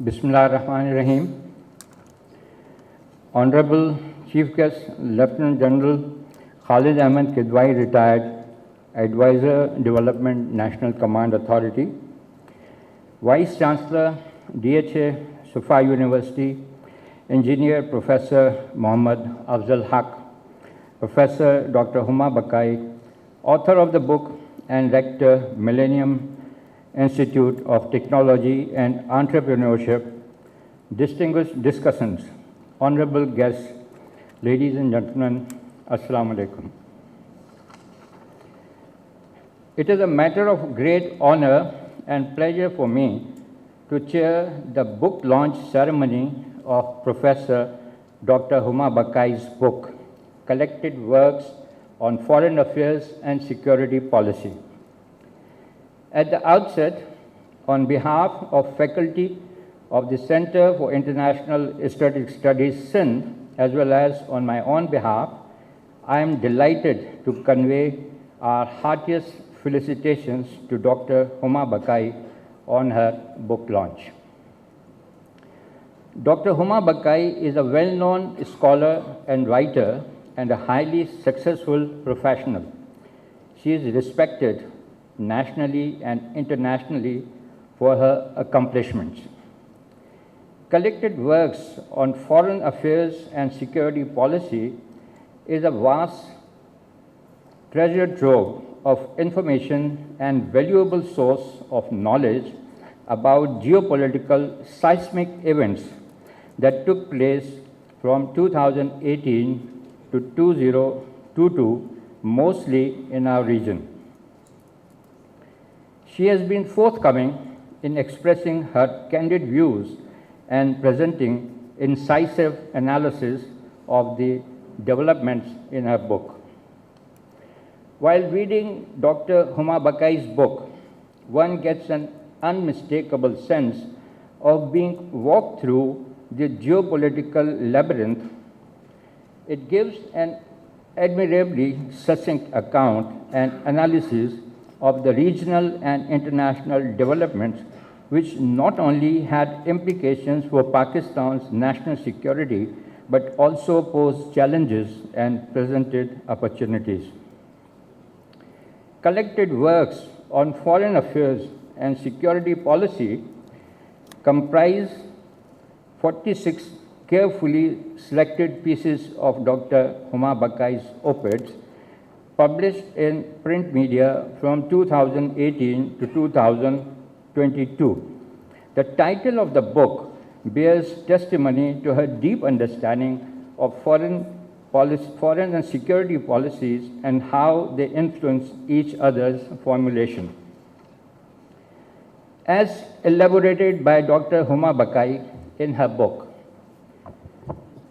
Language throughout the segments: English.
Bismillah ar-Rahman ar-Rahim. Honorable Chief Guest, Lieutenant General Khalid Ahmed Kidwai, retired, Advisor, Development National Command Authority, Vice Chancellor, DHA Suffa University, Engineer Professor Muhammad Afzal Haq, Professor Dr. Huma Baqai, author of the book and Rector, Millennium Institute of Technology and Entrepreneurship, distinguished discussants, honorable guests, ladies and gentlemen, Assalamu alaikum. It is a matter of great honor and pleasure for me to chair the book launch ceremony of Professor Dr. Huma Baqai's book, Collected Works on Foreign Affairs and Security Policy. At the outset, on behalf of faculty of the Center for International Strategic Studies, CISSS, as well as on my own behalf, I am delighted to convey our heartiest felicitations to Dr. Huma Baqai on her book launch. Dr. Huma Baqai is a well-known scholar and writer and a highly successful professional. She is respected nationally and internationally for her accomplishments. Collected Works on Foreign Affairs and Security Policy is a vast treasure trove of information and valuable source of knowledge about geopolitical seismic events that took place from 2018 to 2022, mostly in our region. She has been forthcoming in expressing her candid views and presenting incisive analysis of the developments in her book. While reading Dr. Huma Baqai's book, one gets an unmistakable sense of being walked through the geopolitical labyrinth. It gives an admirably succinct account and analysis of the regional and international developments, which not only had implications for Pakistan's national security, but also posed challenges and presented opportunities. Collected Works on Foreign Affairs and Security Policy comprise 46 carefully selected pieces of Dr. Huma Baqai's op-eds, published in print media from 2018 to 2022. The title of the book bears testimony to her deep understanding of foreign and security policies and how they influence each other's formulation. As elaborated by Dr. Huma Baqai in her book,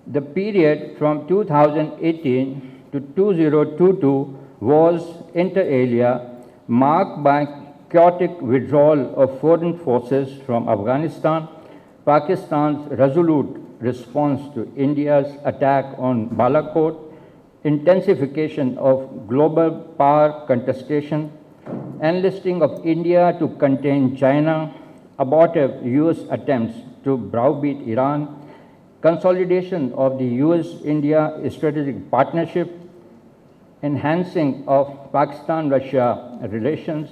the period from 2018 to 2022 was, inter alia, marked by chaotic withdrawal of foreign forces from Afghanistan, Pakistan's resolute response to India's attack on Balakot, intensification of global power contestation, enlisting of India to contain China, abortive US attempts to browbeat Iran, consolidation of the US-India strategic partnership, enhancing of Pakistan-Russia relations,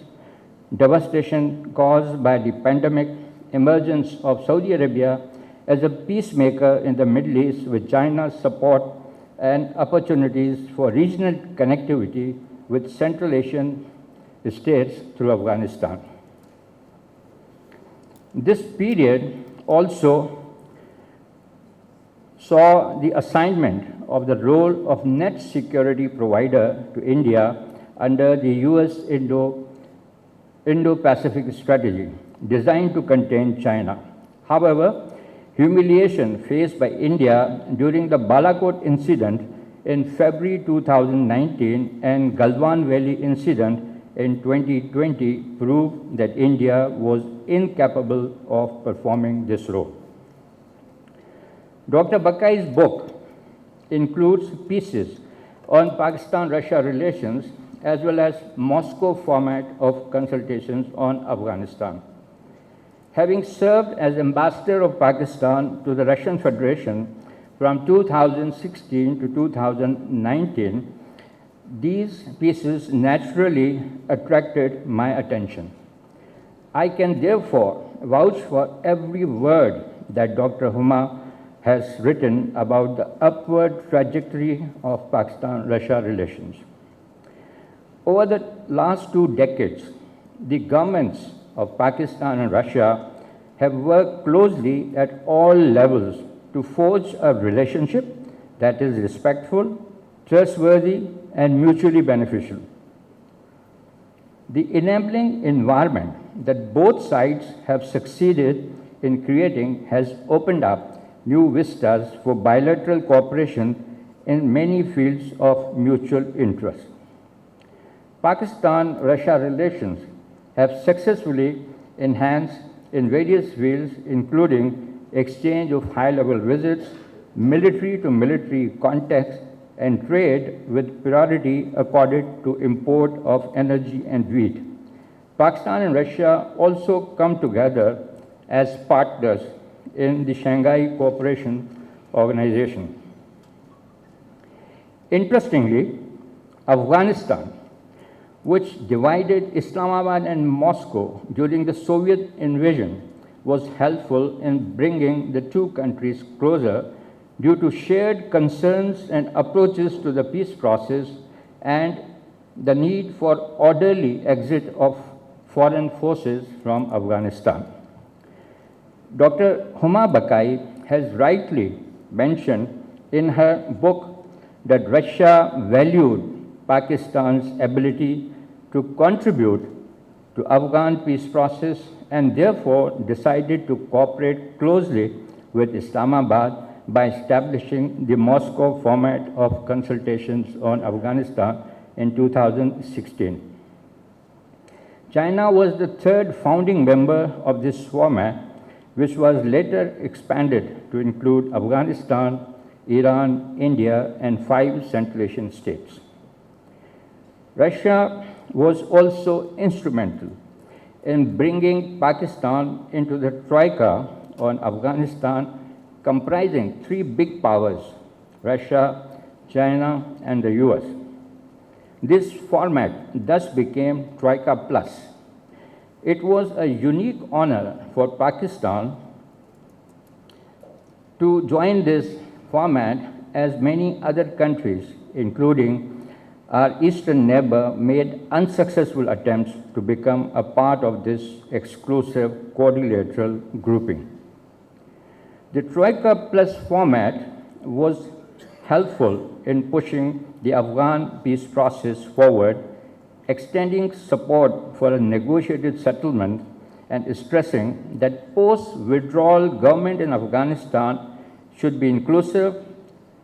devastation caused by the pandemic, emergence of Saudi Arabia as a peacemaker in the Middle East with China's support, and opportunities for regional connectivity with Central Asian states through Afghanistan. This period also saw the assignment of the role of net security provider to India under the US Indo-Pacific strategy designed to contain China. However, humiliation faced by India during the Balakot incident in February 2019 and Galwan Valley incident in 2020 proved that India was incapable of performing this role. Dr. Baqai's book includes pieces on Pakistan-Russia relations as well as Moscow format of consultations on Afghanistan. Having served as ambassador of Pakistan to the Russian Federation from 2016 to 2019, these pieces naturally attracted my attention. I can therefore vouch for every word that Dr. Huma has written about the upward trajectory of Pakistan-Russia relations. Over the last 2 decades, the governments of Pakistan and Russia have worked closely at all levels to forge a relationship that is respectful, trustworthy, and mutually beneficial. The enabling environment that both sides have succeeded in creating has opened up new vistas for bilateral cooperation in many fields of mutual interest. Pakistan-Russia relations have successfully enhanced in various fields, including exchange of high-level visits, military-to-military contacts, and trade with priority accorded to import of energy and wheat. Pakistan and Russia also come together as partners in the Shanghai Cooperation Organization. Interestingly, Afghanistan, which divided Islamabad and Moscow during the Soviet invasion, was helpful in bringing the two countries closer due to shared concerns and approaches to the peace process and the need for orderly exit of foreign forces from Afghanistan. Dr. Huma Baqai has rightly mentioned in her book that Russia valued Pakistan's ability to contribute to Afghan peace process and therefore decided to cooperate closely with Islamabad by establishing the Moscow format of consultations on Afghanistan in 2016. China was the third founding member of this format, which was later expanded to include Afghanistan, Iran, India, and 5 Central Asian states. Russia was also instrumental in bringing Pakistan into the troika on Afghanistan, comprising 3 big powers, Russia, China, and the US. This format thus became Troika Plus. It was a unique honor for Pakistan to join this format, as many other countries, including our eastern neighbor, made unsuccessful attempts to become a part of this exclusive quadrilateral grouping. The Troika Plus format was helpful in pushing the Afghan peace process forward, extending support for a negotiated settlement and stressing that post-withdrawal government in Afghanistan should be inclusive,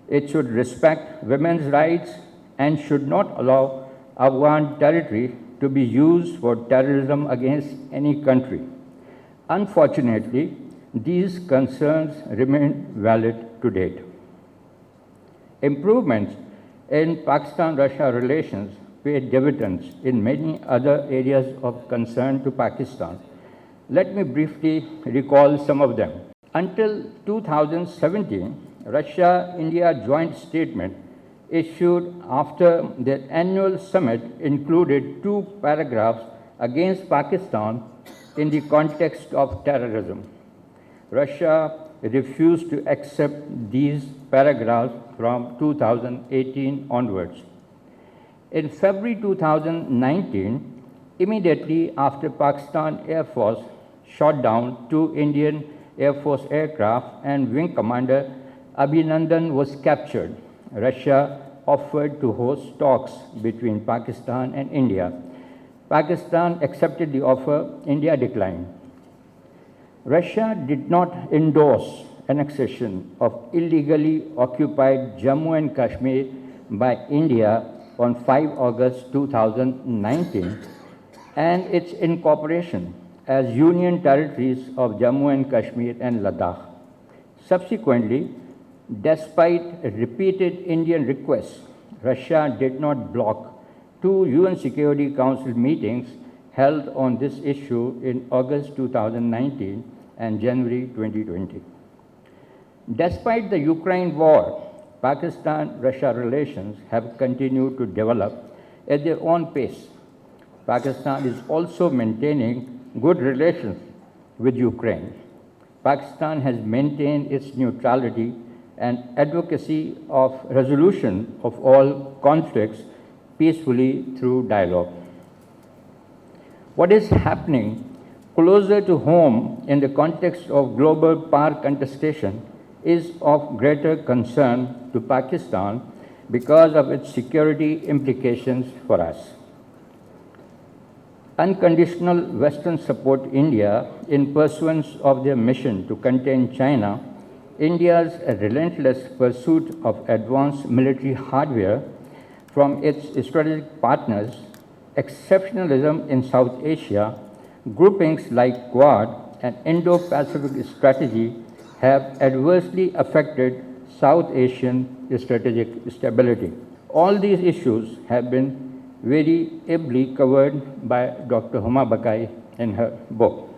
it should respect women's rights, and should not allow Afghan territory to be used for terrorism against any country. Unfortunately, these concerns remain valid to date. Improvements in Pakistan-Russia relations paid dividends in many other areas of concern to Pakistan. Let me briefly recall some of them. Until 2017, Russia-India joint statement issued after their annual summit included 2 paragraphs against Pakistan in the context of terrorism. Russia refused to accept these paragraphs from 2018 onwards. In February 2019, immediately after Pakistan Air Force shot down 2 Indian Air Force aircraft and Wing Commander Abhinandan was captured, Russia offered to host talks between Pakistan and India. Pakistan accepted the offer, India declined. Russia did not endorse annexation of illegally occupied Jammu and Kashmir by India on 5 August 2019 and its incorporation as union territories of Jammu and Kashmir and Ladakh. Subsequently, despite repeated Indian requests, Russia did not block 2 UN Security Council meetings held on this issue in August 2019 and January 2020. Despite the Ukraine war, Pakistan-Russia relations have continued to develop at their own pace. Pakistan is also maintaining good relations with Ukraine. Pakistan has maintained its neutrality and advocacy of resolution of all conflicts peacefully through dialogue. What is happening closer to home in the context of global power contestation is of greater concern to Pakistan because of its security implications for us. Unconditional Western support India in pursuance of their mission to contain China, India's relentless pursuit of advanced military hardware from its strategic partners, exceptionalism in South Asia, groupings like Quad and Indo-Pacific strategy have adversely affected South Asian strategic stability. All these issues have been very ably covered by Dr. Huma Baqai in her book.